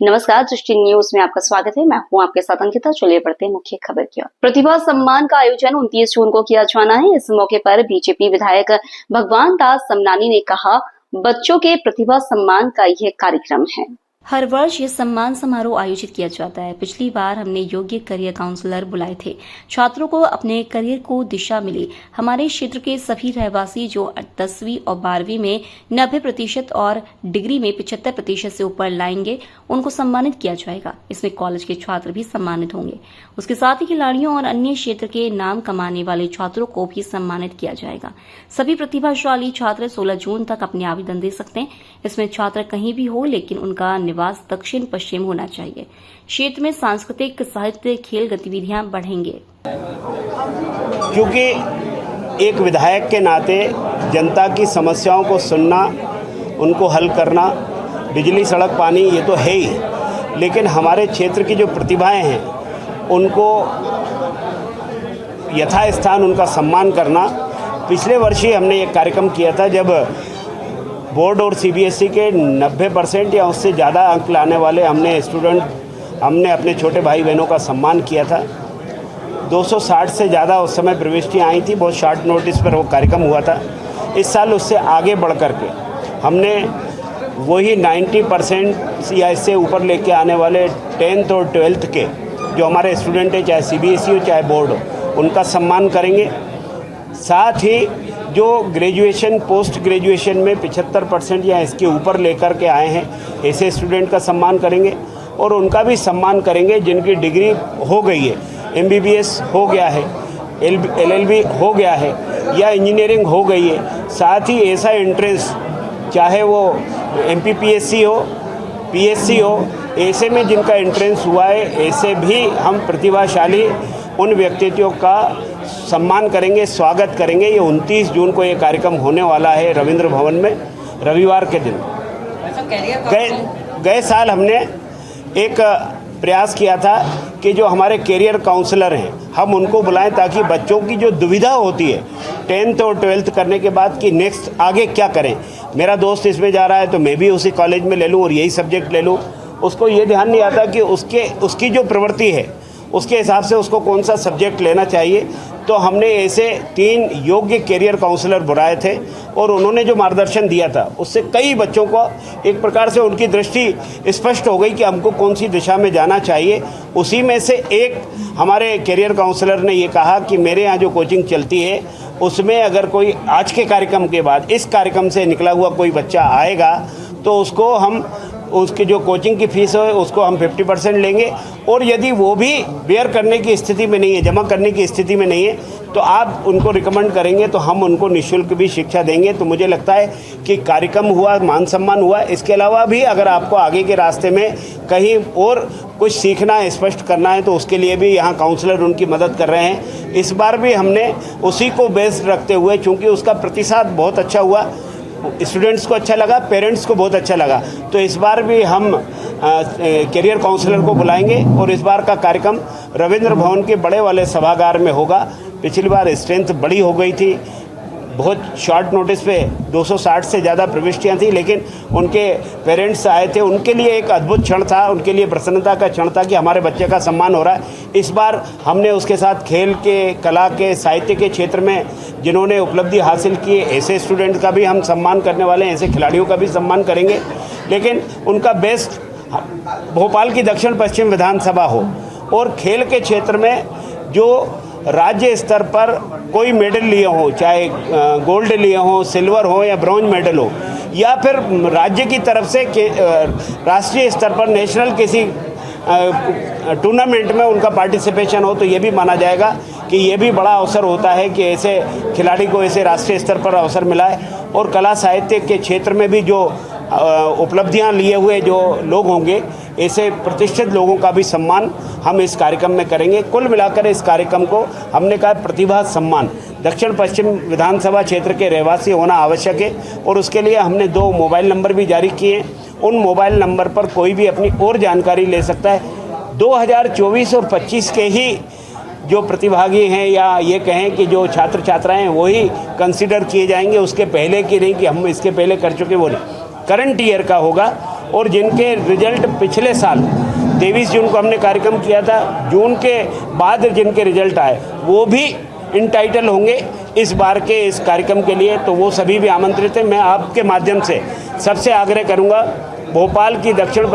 नमस्कार, दृष्टि न्यूज में आपका स्वागत है। मैं हूं आपके साथ अंकिता। चलिए बढ़ते हैं मुख्य खबर की ओर। प्रतिभा सम्मान का आयोजन 29 जून को किया जाना है। इस मौके पर बीजेपी विधायक भगवान दास समनानी ने कहा, बच्चों के प्रतिभा सम्मान का यह कार्यक्रम है। हर वर्ष ये सम्मान समारोह आयोजित किया जाता है। पिछली बार हमने योग्य करियर काउंसलर बुलाए थे। छात्रों को अपने करियर को दिशा मिली। हमारे क्षेत्र के सभी रहवासी जो 10वीं और 12वीं में 90% और डिग्री में 75% से ऊपर लाएंगे, उनको सम्मानित किया जाएगा। इसमें कॉलेज के छात्र भी सम्मानित होंगे। उसके साथ ही खिलाड़ियों और अन्य क्षेत्र के नाम कमाने वाले छात्रों को भी सम्मानित किया जाएगा। सभी प्रतिभाशाली छात्र 16 जून तक अपने आवेदन दे सकते हैं। इसमें छात्र कहीं भी हो, लेकिन उनका निवास दक्षिण पश्चिम होना चाहिए। क्षेत्र में सांस्कृतिक, साहित्य, खेल गतिविधियां बढ़ेंगे। क्योंकि एक विधायक के नाते जनता की समस्याओं को सुनना, उनको हल करना, बिजली, सड़क, पानी ये तो है ही, लेकिन हमारे क्षेत्र की जो प्रतिभाएं हैं उनको यथास्थान उनका सम्मान करना। पिछले वर्ष ही हमने एक कार्यक्रम किया था जब बोर्ड और सीबीएसई के 90% या उससे ज़्यादा अंक लाने वाले हमने अपने छोटे भाई बहनों का सम्मान किया था। 260 से ज़्यादा उस समय प्रविष्टियाँ आई थी। बहुत शॉर्ट नोटिस पर वो कार्यक्रम हुआ था। इस साल उससे आगे बढ़ कर के हमने वही 90% या इससे ऊपर लेके आने वाले 10th और 12th के जो हमारे स्टूडेंट हैं, चाहे सीबीएसई हो चाहे बोर्ड हो, उनका सम्मान करेंगे। साथ ही जो ग्रेजुएशन, पोस्ट ग्रेजुएशन में 75% या इसके ऊपर लेकर के आए हैं, ऐसे स्टूडेंट का सम्मान करेंगे। और उनका भी सम्मान करेंगे जिनकी डिग्री हो गई है, एमबीबीएस हो गया है, एलएलबी हो गया है या इंजीनियरिंग हो गई है। साथ ही ऐसा एंट्रेंस, चाहे वो एमपीपीएससी हो, पीएससी हो, ऐसे में जिनका एंट्रेंस हुआ है, ऐसे भी हम प्रतिभाशाली उन व्यक्तित्वों का सम्मान करेंगे, स्वागत करेंगे। ये 29 जून को ये कार्यक्रम होने वाला है रविंद्र भवन में, रविवार के दिन। गए साल हमने एक प्रयास किया था कि जो हमारे कैरियर काउंसलर हैं हम उनको बुलाएं, ताकि बच्चों की जो दुविधा होती है 10th और 12th करने के बाद कि नेक्स्ट आगे क्या करें, मेरा दोस्त इसमें जा रहा है तो मैं भी उसी कॉलेज में ले लूँ और यही सब्जेक्ट ले लूँ। उसको ये ध्यान नहीं आता कि उसकी जो प्रवृत्ति है उसके हिसाब से उसको कौन सा सब्जेक्ट लेना चाहिए। तो हमने ऐसे 3 योग्य कैरियर काउंसलर बुलाए थे और उन्होंने जो मार्गदर्शन दिया था उससे कई बच्चों को एक प्रकार से उनकी दृष्टि स्पष्ट हो गई कि हमको कौन सी दिशा में जाना चाहिए। उसी में से एक हमारे कैरियर काउंसलर ने ये कहा कि मेरे यहाँ जो कोचिंग चलती है उसमें अगर कोई आज के कार्यक्रम के बाद इस कार्यक्रम से निकला हुआ कोई बच्चा आएगा तो उसकी जो कोचिंग की फ़ीस है उसको हम 50% लेंगे। और यदि वो भी बेयर करने की स्थिति में नहीं है, जमा करने की स्थिति में नहीं है, तो आप उनको रिकमेंड करेंगे तो हम उनको निःशुल्क भी शिक्षा देंगे। तो मुझे लगता है कि कार्यक्रम हुआ, मान सम्मान हुआ। इसके अलावा भी अगर आपको आगे के रास्ते में कहीं और कुछ सीखना है, स्पष्ट करना है, तो उसके लिए भी यहाँ काउंसलर उनकी मदद कर रहे हैं। इस बार भी हमने उसी को बेस रखते हुए, चूँकि उसका प्रतिसाद बहुत अच्छा हुआ, स्टूडेंट्स को अच्छा लगा, पेरेंट्स को बहुत अच्छा लगा, तो इस बार भी हम कैरियर काउंसलर को बुलाएंगे और इस बार का कार्यक्रम रविंद्र भवन के बड़े वाले सभागार में होगा। पिछली बार स्ट्रेंथ बड़ी हो गई थी, बहुत शॉर्ट नोटिस पे 260 से ज़्यादा प्रविष्टियाँ थी, लेकिन उनके पेरेंट्स आए थे। उनके लिए एक अद्भुत क्षण था, उनके लिए प्रसन्नता का क्षण था कि हमारे बच्चे का सम्मान हो रहा है। इस बार हमने उसके साथ खेल के, कला के, साहित्य के क्षेत्र में जिन्होंने उपलब्धि हासिल की है, ऐसे स्टूडेंट का भी हम सम्मान करने वाले हैं, ऐसे खिलाड़ियों का भी सम्मान करेंगे। लेकिन उनका बेस्ट भोपाल की दक्षिण पश्चिम विधानसभा हो और खेल के क्षेत्र में जो राज्य स्तर पर कोई मेडल लिए हो, चाहे गोल्ड लिए हो, सिल्वर हो या ब्रॉन्ज मेडल हो, या फिर राज्य की तरफ से राष्ट्रीय स्तर पर नेशनल किसी टूर्नामेंट में उनका पार्टिसिपेशन हो, तो ये भी माना जाएगा कि ये भी बड़ा अवसर होता है कि ऐसे खिलाड़ी को ऐसे राष्ट्रीय स्तर पर अवसर मिला है। और कला साहित्य के क्षेत्र में भी जो उपलब्धियां लिए हुए जो लोग होंगे, ऐसे प्रतिष्ठित लोगों का भी सम्मान हम इस कार्यक्रम में करेंगे। कुल मिलाकर इस कार्यक्रम को हमने कहा प्रतिभा सम्मान। दक्षिण पश्चिम विधानसभा क्षेत्र के रहवासी होना आवश्यक है और उसके लिए हमने 2 मोबाइल नंबर भी जारी किए। उन मोबाइल नंबर पर कोई भी अपनी और जानकारी ले सकता है। 2024 और 25 के ही जो प्रतिभागी हैं या ये कहें कि जो छात्र छात्राएं हैं वही कंसिडर किए जाएंगे, उसके पहले की नहीं कि हम इसके पहले कर चुके वो नहीं। करंट ईयर का होगा और जिनके रिजल्ट पिछले साल 23 जून को हमने कार्यक्रम किया था, जून के बाद जिनके रिजल्ट आए वो भी इंटाइटल होंगे इस बार के इस कार्यक्रम के लिए। तो वो सभी भी आमंत्रित हैं। मैं आपके माध्यम से सबसे आग्रह करूंगा, भोपाल की दक्षिण